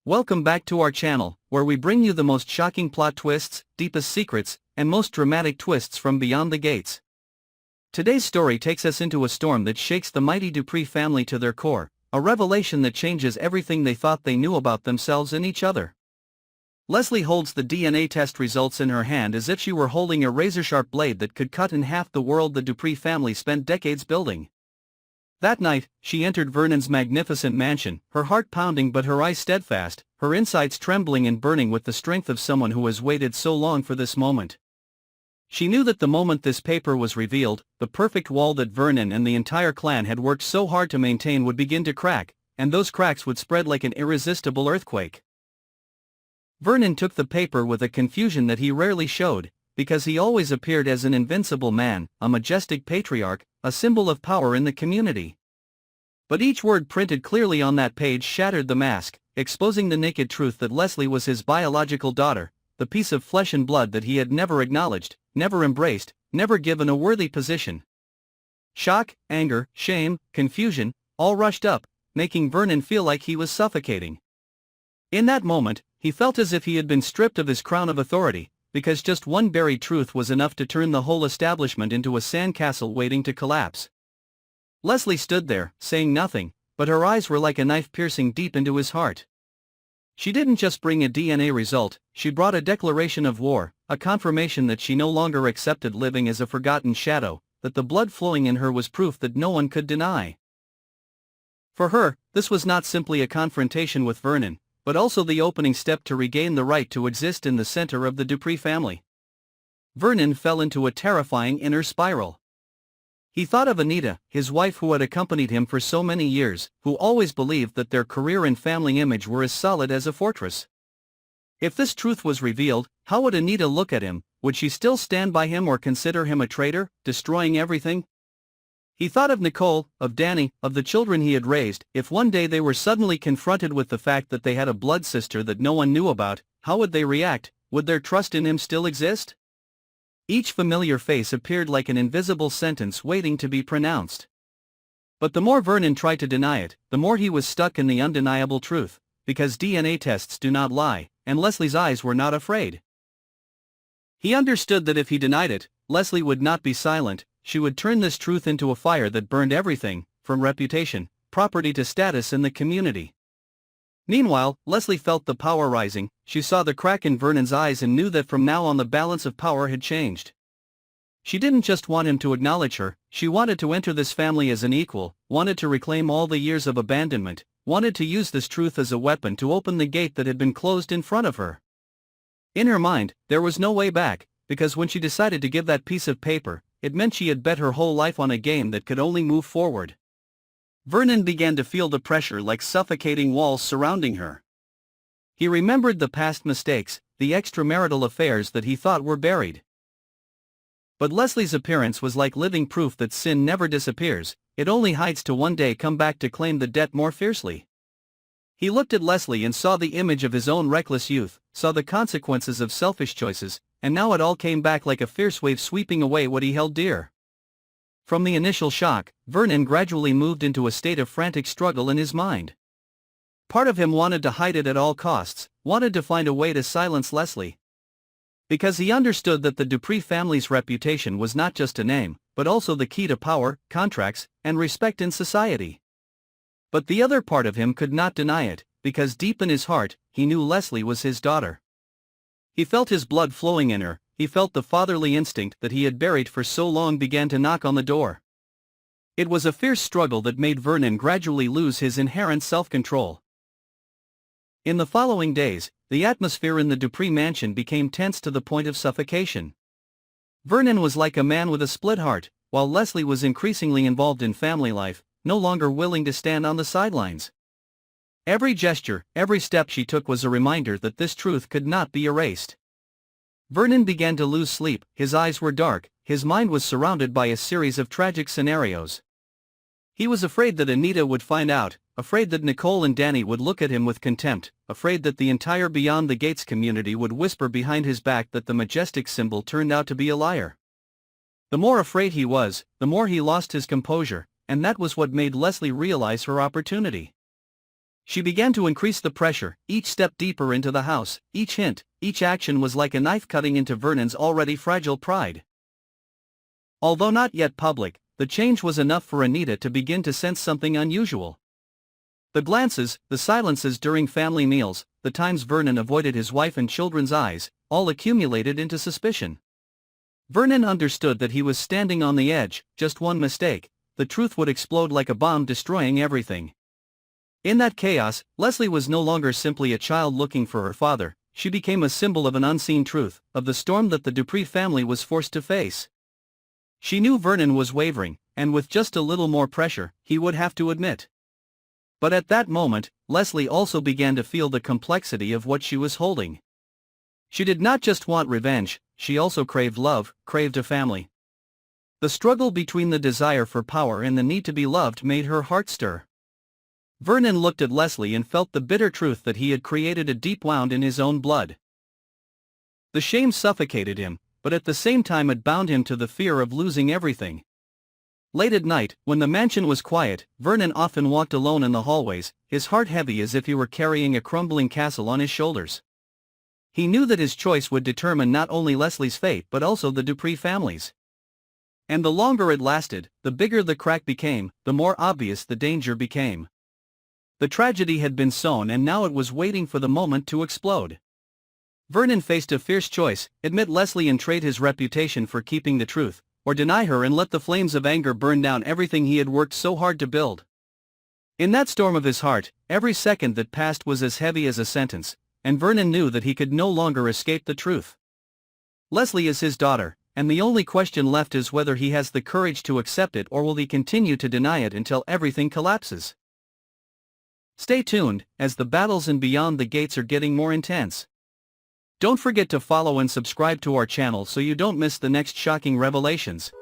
Welcome back to our channel, where we bring you the most shocking plot twists, deepest secrets, and most dramatic twists from beyond the gates. Today's story takes us into a storm that shakes the mighty Dupree family to their core, a revelation that changes everything they thought they knew about themselves and each other. Leslie holds the DNA test results in her hand as if she were holding a razor-sharp blade that could cut in half the world the Dupree family spent decades building. That night, she entered Vernon's magnificent mansion, her heart pounding but her eyes steadfast, her insides trembling and burning with the strength of someone who has waited so long for this moment. She knew that the moment this paper was revealed, the perfect wall that Vernon and the entire clan had worked so hard to maintain would begin to crack, and those cracks would spread like an irresistible earthquake. Vernon took the paper with a confusion that he rarely showed, because he always appeared as an invincible man, a majestic patriarch, a symbol of power in the community. But each word printed clearly on that page shattered the mask, exposing the naked truth that Leslie was his biological daughter, the piece of flesh and blood that he had never acknowledged, never embraced, never given a worthy position. Shock, anger, shame, confusion, all rushed up, making Vernon feel like he was suffocating. In that moment, he felt as if he had been stripped of his crown of authority, because just one buried truth was enough to turn the whole establishment into a sandcastle waiting to collapse. Leslie stood there, saying nothing, but her eyes were like a knife piercing deep into his heart. She didn't just bring a DNA result, she brought a declaration of war, a confirmation that she no longer accepted living as a forgotten shadow, that the blood flowing in her was proof that no one could deny. For her, this was not simply a confrontation with Vernon, but also the opening step to regain the right to exist in the center of the Dupree family. Vernon fell into a terrifying inner spiral. He thought of Anita, his wife who had accompanied him for so many years, who always believed that their career and family image were as solid as a fortress. If this truth was revealed, how would Anita look at him? Would she still stand by him or consider him a traitor, destroying everything? He thought of Nicole, of Danny, of the children he had raised. If one day they were suddenly confronted with the fact that they had a blood sister that no one knew about, how would they react? Would their trust in him still exist? Each familiar face appeared like an invisible sentence waiting to be pronounced. But the more Vernon tried to deny it, the more he was stuck in the undeniable truth, because DNA tests do not lie, and Leslie's eyes were not afraid. He understood that if he denied it, Leslie would not be silent. She would turn this truth into a fire that burned everything, from reputation, property to status in the community. Meanwhile, Leslie felt the power rising. She saw the crack in Vernon's eyes and knew that from now on the balance of power had changed. She didn't just want him to acknowledge her, she wanted to enter this family as an equal, wanted to reclaim all the years of abandonment, wanted to use this truth as a weapon to open the gate that had been closed in front of her. In her mind, there was no way back, because when she decided to give that piece of paper, it meant she had bet her whole life on a game that could only move forward. Vernon began to feel the pressure like suffocating walls surrounding her. He remembered the past mistakes, the extramarital affairs that he thought were buried. But Leslie's appearance was like living proof that sin never disappears, it only hides to one day come back to claim the debt more fiercely. He looked at Leslie and saw the image of his own reckless youth, saw the consequences of selfish choices, and now it all came back like a fierce wave sweeping away what he held dear. From the initial shock, Vernon gradually moved into a state of frantic struggle in his mind. Part of him wanted to hide it at all costs, wanted to find a way to silence Leslie. Because he understood that the Dupree family's reputation was not just a name, but also the key to power, contracts, and respect in society. But the other part of him could not deny it, because deep in his heart, he knew Leslie was his daughter. He felt his blood flowing in her, he felt the fatherly instinct that he had buried for so long began to knock on the door. It was a fierce struggle that made Vernon gradually lose his inherent self-control. In the following days, the atmosphere in the Dupree mansion became tense to the point of suffocation. Vernon was like a man with a split heart, while Leslie was increasingly involved in family life, no longer willing to stand on the sidelines. Every gesture, every step she took was a reminder that this truth could not be erased. Vernon began to lose sleep, his eyes were dark, his mind was surrounded by a series of tragic scenarios. He was afraid that Anita would find out, afraid that Nicole and Danny would look at him with contempt, afraid that the entire Beyond the Gates community would whisper behind his back that the majestic symbol turned out to be a liar. The more afraid he was, the more he lost his composure, and that was what made Leslie realize her opportunity. She began to increase the pressure, each step deeper into the house, each hint, each action was like a knife cutting into Vernon's already fragile pride. Although not yet public, the change was enough for Anita to begin to sense something unusual. The glances, the silences during family meals, the times Vernon avoided his wife and children's eyes, all accumulated into suspicion. Vernon understood that he was standing on the edge. Just one mistake, the truth would explode like a bomb, destroying everything. In that chaos, Leslie was no longer simply a child looking for her father, she became a symbol of an unseen truth, of the storm that the Dupree family was forced to face. She knew Vernon was wavering, and with just a little more pressure, he would have to admit. But at that moment, Leslie also began to feel the complexity of what she was holding. She did not just want revenge, she also craved love, craved a family. The struggle between the desire for power and the need to be loved made her heart stir. Vernon looked at Leslie and felt the bitter truth that he had created a deep wound in his own blood. The shame suffocated him, but at the same time it bound him to the fear of losing everything. Late at night, when the mansion was quiet, Vernon often walked alone in the hallways, his heart heavy as if he were carrying a crumbling castle on his shoulders. He knew that his choice would determine not only Leslie's fate but also the Dupree family's. And the longer it lasted, the bigger the crack became, the more obvious the danger became. The tragedy had been sown and now it was waiting for the moment to explode. Vernon faced a fierce choice: admit Leslie and trade his reputation for keeping the truth, or deny her and let the flames of anger burn down everything he had worked so hard to build. In that storm of his heart, every second that passed was as heavy as a sentence, and Vernon knew that he could no longer escape the truth. Leslie is his daughter, and the only question left is whether he has the courage to accept it or will he continue to deny it until everything collapses. Stay tuned, as the battles in Beyond the Gates are getting more intense. Don't forget to follow and subscribe to our channel so you don't miss the next shocking revelations.